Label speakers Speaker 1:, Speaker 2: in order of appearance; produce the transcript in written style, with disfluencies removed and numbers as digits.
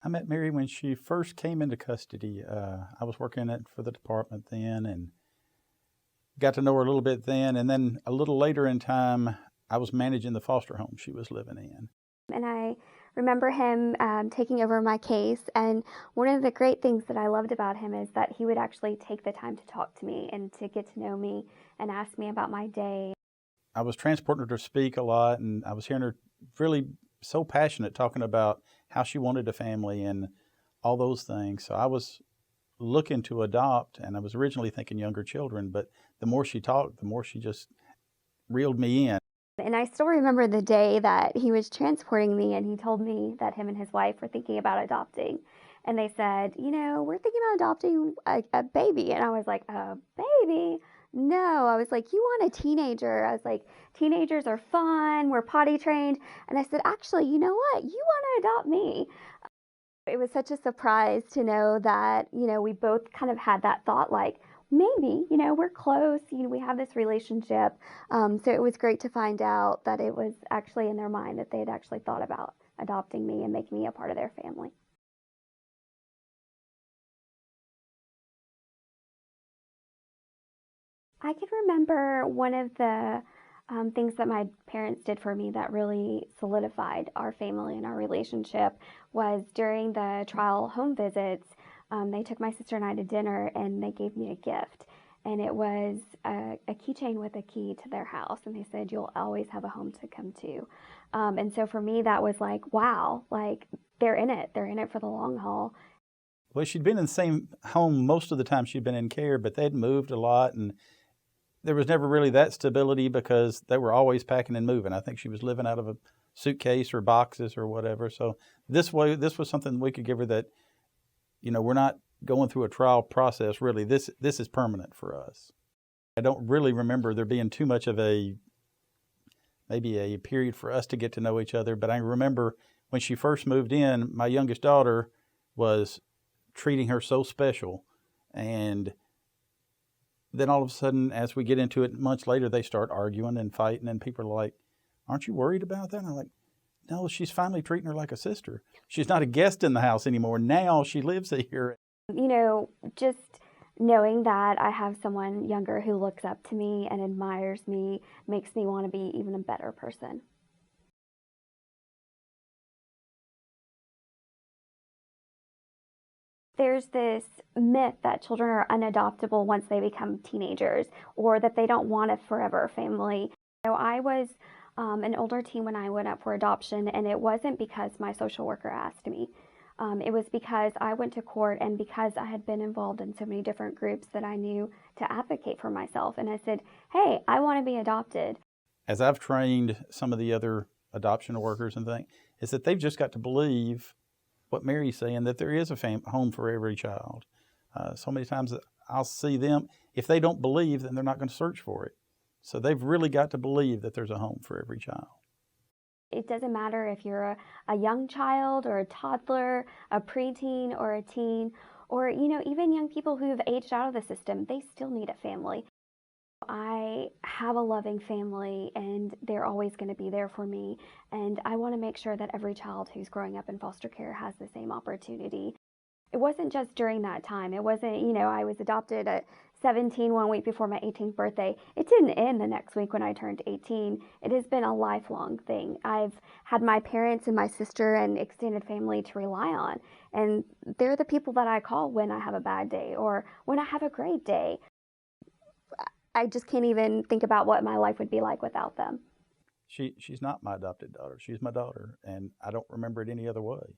Speaker 1: I met Mary when she first came into custody. I was working for the department then and got to know her a little bit then. And then a little later in time, I was managing the foster home she was living in.
Speaker 2: And I remember him taking over my case. And one of the great things that I loved about him is that he would actually take the time to talk to me and to get to know me and ask me about my day.
Speaker 1: I was transporting her to speak a lot, and I was hearing her really so passionate talking about how she wanted a family and all those things. So I was looking to adopt, and I was originally thinking younger children, but the more she talked, the more she just reeled me in.
Speaker 2: And I still remember the day that he was transporting me and he told me that him and his wife were thinking about adopting. And they said, we're thinking about adopting a baby. And I was like, a baby? No. I was like, you want a teenager? I was like, teenagers are fun. We're potty trained. And I said, actually, you know what? You want to adopt me. It was such a surprise to know that, we both kind of had that thought like, maybe, we're close, we have this relationship. So it was great to find out that it was actually in their mind that they had actually thought about adopting me and making me a part of their family. I can remember one of the things that my parents did for me that really solidified our family and our relationship was during the trial home visits. They took my sister and I to dinner and they gave me a gift. And it was a keychain with a key to their house. And they said, you'll always have a home to come to. And so for me, that was like, wow, like they're in it. They're in it for the long haul.
Speaker 1: Well, she'd been in the same home most of the time she'd been in care, but they'd moved a lot, and there was never really that stability because they were always packing and moving. I think she was living out of a suitcase or boxes or whatever. So this was something we could give her that, we're not going through a trial process really. This is permanent for us. I don't really remember there being too much of maybe a period for us to get to know each other, but I remember when she first moved in, my youngest daughter was treating her so special. And then all of a sudden, as we get into it months later, they start arguing and fighting, and people are like, aren't you worried about that? And I'm like, no, she's finally treating her like a sister. She's not a guest in the house anymore. Now she lives here.
Speaker 2: Just knowing that I have someone younger who looks up to me and admires me makes me want to be even a better person. There's this myth that children are unadoptable once they become teenagers or that they don't want a forever family. I was an older teen when I went up for adoption, and it wasn't because my social worker asked me. It was because I went to court and because I had been involved in so many different groups that I knew to advocate for myself. And I said, hey, I want to be adopted.
Speaker 1: As I've trained some of the other adoption workers and things, is that they've just got to believe what Mary's saying, that there is a home for every child. So many times I'll see them, if they don't believe, then they're not going to search for it. So they've really got to believe that there's a home for every child.
Speaker 2: It doesn't matter if you're a young child or a toddler, a preteen or a teen, or even young people who have aged out of the system, they still need a family. I have a loving family and they're always going to be there for me. And I want to make sure that every child who's growing up in foster care has the same opportunity. It wasn't just during that time. It wasn't, I was adopted at 17 one week before my 18th birthday. It didn't end the next week when I turned 18. It has been a lifelong thing. I've had my parents and my sister and extended family to rely on. And they're the people that I call when I have a bad day or when I have a great day. I just can't even think about what my life would be like without them.
Speaker 1: She's not my adopted daughter. She's my daughter, and I don't remember it any other way.